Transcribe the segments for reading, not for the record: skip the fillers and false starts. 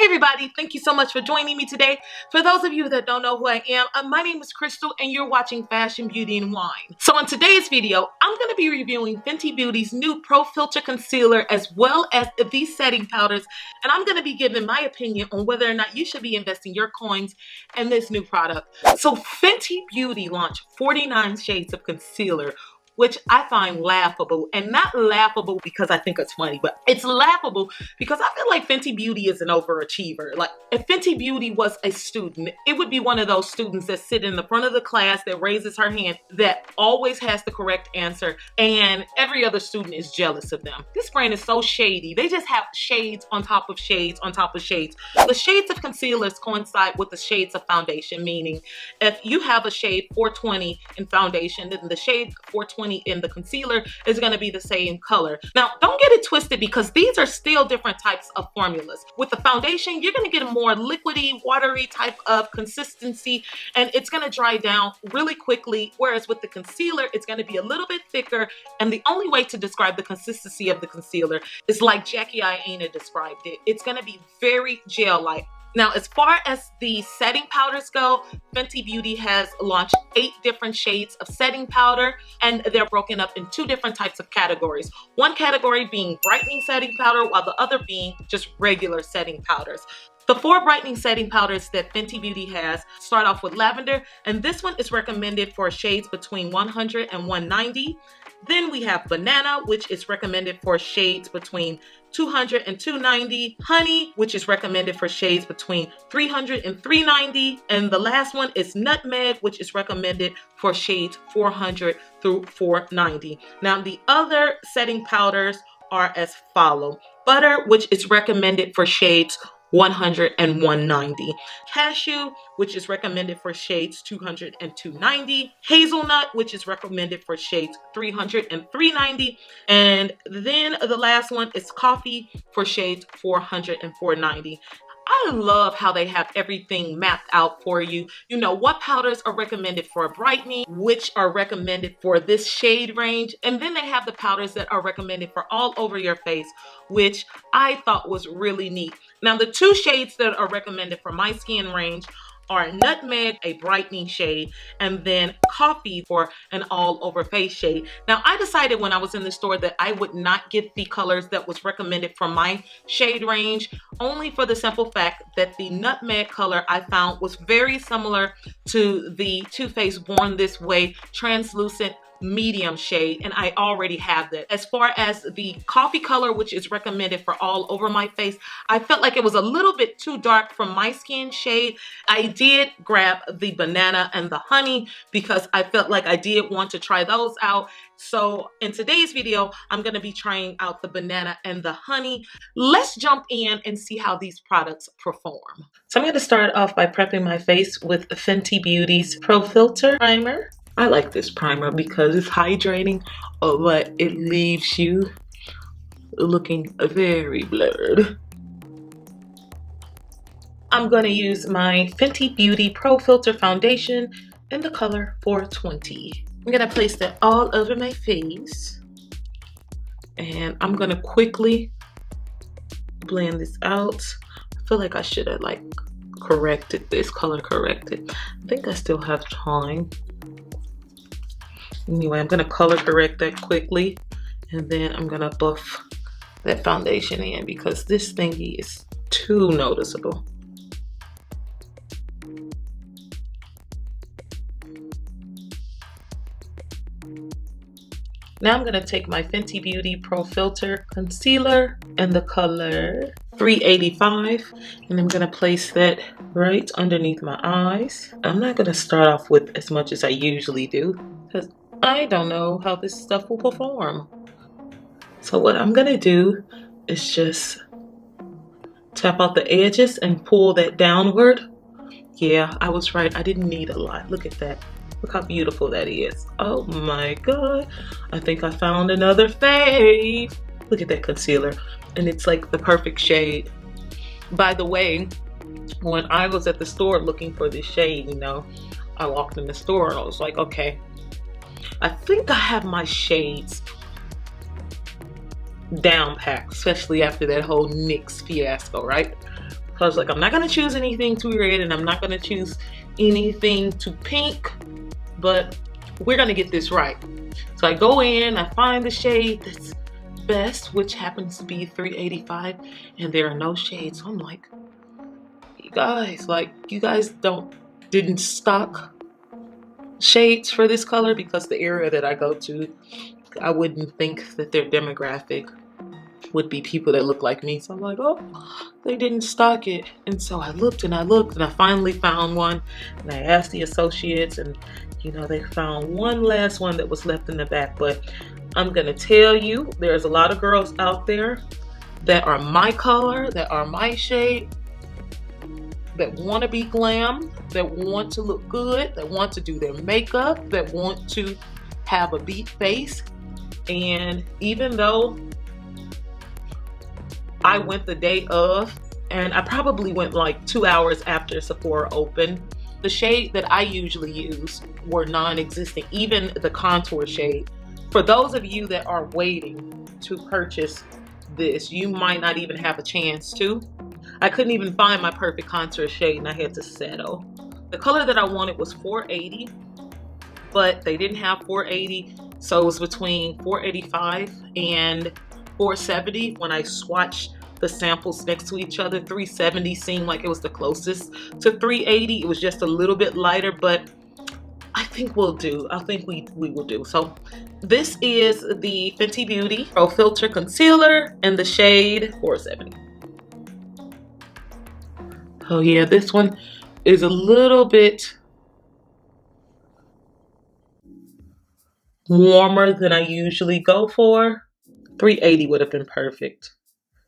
Hey everybody, thank you so much for joining me today. For those of you that don't know who I am, my name is Crystal and you're watching Fashion, Beauty, and Wine. So in today's video, I'm going to be reviewing Fenty Beauty's new Pro Filter Concealer as well as these setting powders, and I'm going to be giving my opinion on whether or not you should be investing your coins in this new product. So Fenty Beauty launched 49 shades of concealer, which I find laughable, and not laughable because I think it's funny, but it's laughable because I feel like Fenty Beauty is an overachiever. Like, if Fenty Beauty was a student, it would be one of those students that sit in the front of the class that raises her hand, that always has the correct answer, and every other student is jealous of them. This brand is so shady. They just have shades on top of shades on top of shades. The shades of concealers coincide with the shades of foundation, meaning if you have a shade 420 in foundation, then the shade 420 in the concealer is going to be the same color. Now, don't get it twisted because these are still different types of formulas. With the foundation, you're going to get a more liquidy, watery type of consistency, and it's going to dry down really quickly, whereas with the concealer, it's going to be a little bit thicker, and the only way to describe the consistency of the concealer is like Jackie Aina described it. It's going to be very gel-like. Now, as far as the setting powders go, Fenty Beauty has launched 8 different shades of setting powder, and they're broken up in 2 different types of categories. One category being brightening setting powder, while the other being just regular setting powders. The 4 brightening setting powders that Fenty Beauty has start off with lavender, and this one is recommended for shades between 100 and 190. Then we have banana, which is recommended for shades between 200 and 290. Honey, which is recommended for shades between 300 and 390. And the last one is nutmeg, which is recommended for shades 400 through 490. Now, the other setting powders are as follow. Butter, which is recommended for shades 100 and 190. Cashew, which is recommended for shades 200 and 290. Hazelnut, which is recommended for shades 300 and 390. And then the last one is coffee for shades 400 and 490. I love how they have everything mapped out for you. You know what powders are recommended for brightening, which are recommended for this shade range, and then they have the powders that are recommended for all over your face, which I thought was really neat. Now, the 2 shades that are recommended for my skin range are nutmeg, a brightening shade, and then coffee for an all over face shade. Now, I decided when I was in the store that I would not get the colors that was recommended for my shade range, only for the simple fact that the nutmeg color I found was very similar to the Too Faced Born This Way translucent medium shade, and I already have that. As far as the coffee color, which is recommended for all over my face, I felt like it was a little bit too dark for my skin shade. I did grab the banana and the honey because I felt like I did want to try those out. So in today's video, I'm going to be trying out the banana and the honey. Let's jump in and see how these products perform. So I'm going to start off by prepping my face with Fenty Beauty's Pro Filter Primer. I like this primer because it's hydrating, but it leaves you looking very blurred. I'm going to use my Fenty Beauty Pro Filter Foundation in the color 420. I'm going to place that all over my face, and I'm going to quickly blend this out. I feel like I should have corrected this, color corrected. I think I still have time. Anyway, I'm going to color correct that quickly, and then I'm going to buff that foundation in because this thingy is too noticeable. Now I'm going to take my Fenty Beauty Pro Filter Concealer in the color 385, and I'm going to place that right underneath my eyes. I'm not going to start off with as much as I usually do because I don't know how this stuff will perform. So what I'm going to do is just tap out the edges and pull that downward. Yeah, I was right. I didn't need a lot. Look at that. Look how beautiful that is. Oh my God. I think I found another fave. Look at that concealer. And it's like the perfect shade. By the way, when I was at the store looking for this shade, you know, I walked in the store and I was like, okay, I think I have my shades down packed, especially after that whole NYX fiasco, right? So I was like, I'm not gonna choose anything too red and I'm not gonna choose anything too pink, but we're gonna get this right. So I go in, I find the shade that's best, which happens to be 385, and there are no shades. So I'm like, you guys didn't stock shades for this color, because the area that I go to, I wouldn't think that their demographic would be people that look like me. So I'm like, oh, they didn't stock it. And so I looked and I looked and I finally found one, and I asked the associates, and you know, they found one last one that was left in the back. But I'm gonna tell you, there's a lot of girls out there that are my color, that are my shade, that want to be glam, that want to look good, that want to do their makeup, that want to have a beat face. And even though I went the day of, and I probably went like 2 hours after Sephora opened, the shade that I usually use were non-existent, even the contour shade. For those of you that are waiting to purchase this, you might not even have a chance to. I couldn't even find my perfect contour shade and I had to settle. The color that I wanted was 480, but they didn't have 480, so it was between 485 and 470. When I swatched the samples next to each other, 370 seemed like it was the closest to 380. It was just a little bit lighter, but I think we'll do. I think we will do. So this is the Fenty Beauty Pro Filter Concealer in the shade 470. Oh yeah, this one is a little bit warmer than I usually go for. 380 would have been perfect.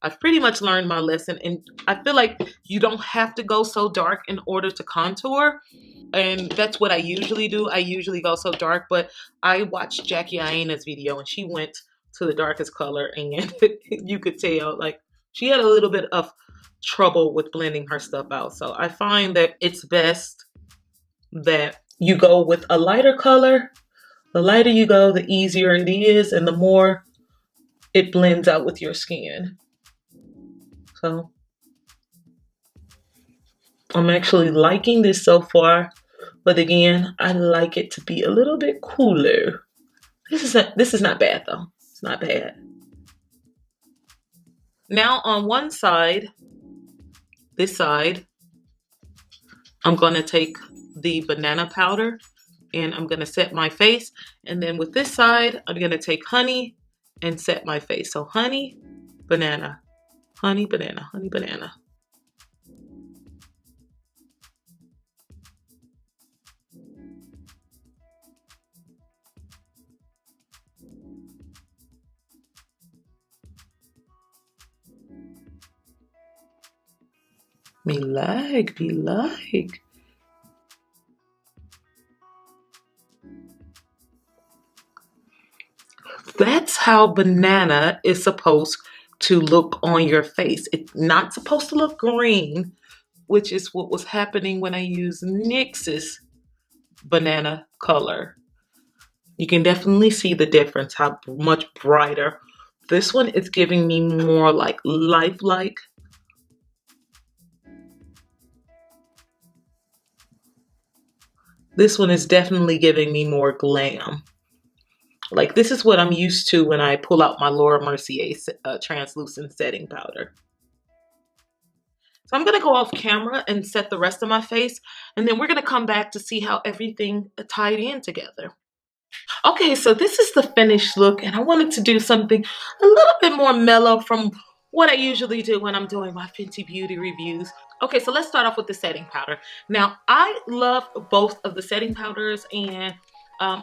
I've pretty much learned my lesson, and I feel like you don't have to go so dark in order to contour. And that's what I usually do. I usually go so dark, but I watched Jackie Aina's video and she went to the darkest color, and you could tell like she had a little bit of trouble with blending her stuff out. So I find that it's best that you go with a lighter color. The lighter you go, the easier it is, and the more it blends out with your skin. So I'm actually liking this so far, but again, I like it to be a little bit cooler. This is not bad though. It's not bad. Now on one side, this side, I'm going to take the banana powder and I'm going to set my face. And then with this side, I'm going to take honey and set my face. So honey, banana, honey, banana, honey, banana. Me like. That's how banana is supposed to look on your face. It's not supposed to look green, which is what was happening when I used NYX's banana color. You can definitely see the difference, how much brighter. This one is giving me more like lifelike. This one is definitely giving me more glam. Like this is what I'm used to when I pull out my Laura Mercier translucent setting powder. So I'm going to go off camera and set the rest of my face, and then we're going to come back to see how everything tied in together. Okay, so this is the finished look, and I wanted to do something a little bit more mellow from what I usually do when I'm doing my Fenty Beauty reviews. Okay, so let's start off with the setting powder. Now, I love both of the setting powders, and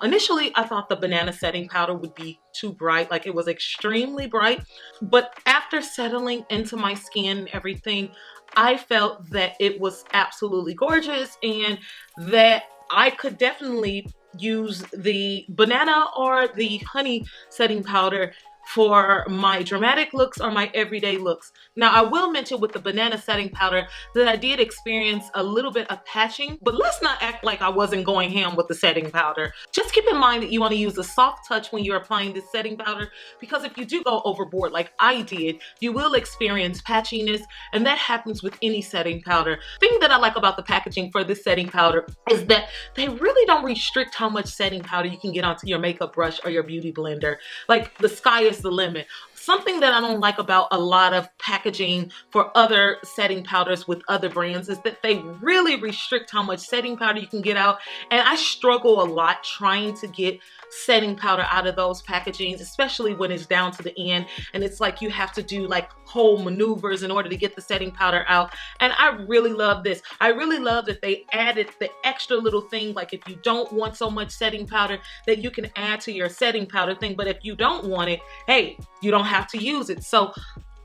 initially I thought the banana setting powder would be too bright, like it was extremely bright, but after settling into my skin and everything, I felt that it was absolutely gorgeous and that I could definitely use the banana or the honey setting powder for my dramatic looks or my everyday looks. Now, I will mention with the banana setting powder that I did experience a little bit of patching, but let's not act like I wasn't going ham with the setting powder. Just keep in mind that you want to use a soft touch when you're applying this setting powder, because if you do go overboard like I did, you will experience patchiness, and that happens with any setting powder. The thing that I like about the packaging for this setting powder is that they really don't restrict how much setting powder you can get onto your makeup brush or your beauty blender. Like, the sky is the limit. Something that I don't like about a lot of packaging for other setting powders with other brands is that they really restrict how much setting powder you can get out. And I struggle a lot trying to get setting powder out of those packagings, especially when it's down to the end and it's like you have to do like whole maneuvers in order to get the setting powder out. And I really love this. I really love that they added the extra little thing, like if you don't want so much setting powder, that you can add to your setting powder thing. But if you don't want it, hey, you don't have to use it. So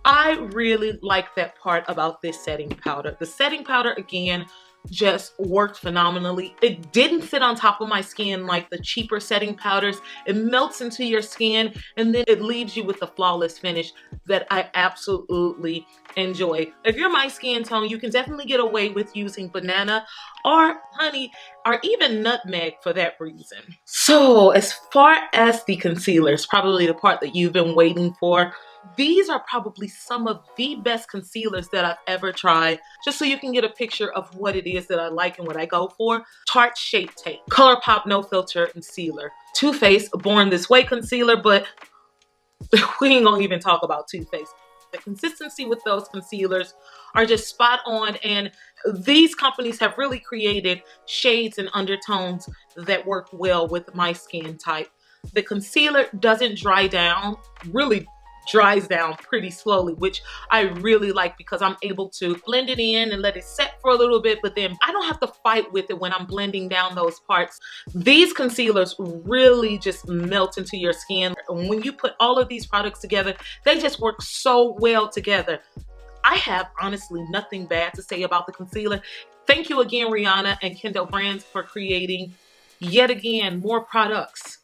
I really like that part about this setting powder. The setting powder, again, just worked phenomenally. It didn't sit on top of my skin like the cheaper setting powders. It melts into your skin and then it leaves you with the flawless finish that I absolutely enjoy. If you're my skin tone, you can definitely get away with using banana or honey or even nutmeg for that reason. So as far as the concealers, probably the part that you've been waiting for, these are probably some of the best concealers that I've ever tried. Just so you can get a picture of what it is that I like and what I go for. Tarte Shape Tape ColourPop No Filter Concealer. Too Faced Born This Way Concealer, but we ain't gonna even talk about Too Faced. The consistency with those concealers are just spot on, and these companies have really created shades and undertones that work well with my skin type. The concealer doesn't dry down, really dries down pretty slowly, which I really like because I'm able to blend it in and let it set for a little bit, but then I don't have to fight with it when I'm blending down those parts. These concealers really just melt into your skin. And when you put all of these products together, they just work so well together. I have honestly nothing bad to say about the concealer. Thank you again, Rihanna and Kendall Brands, for creating yet again more products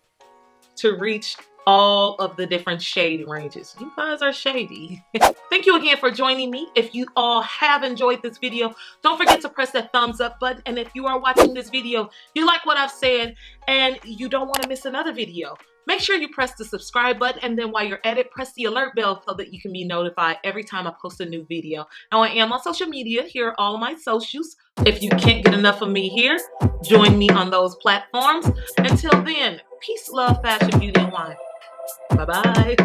to reach all of the different shade ranges. You guys are shady. Thank you again for joining me. If you all have enjoyed this video, don't forget to press that thumbs up button. And if you are watching this video, you like what I've said and you don't want to miss another video, make sure you press the subscribe button, and then while you're at it, press the alert bell so that you can be notified every time I post a new video. Now, I am on social media. Here are all my socials. If you can't get enough of me here, join me on those platforms. Until then, peace, love, fashion, beauty, and wine. Bye-bye.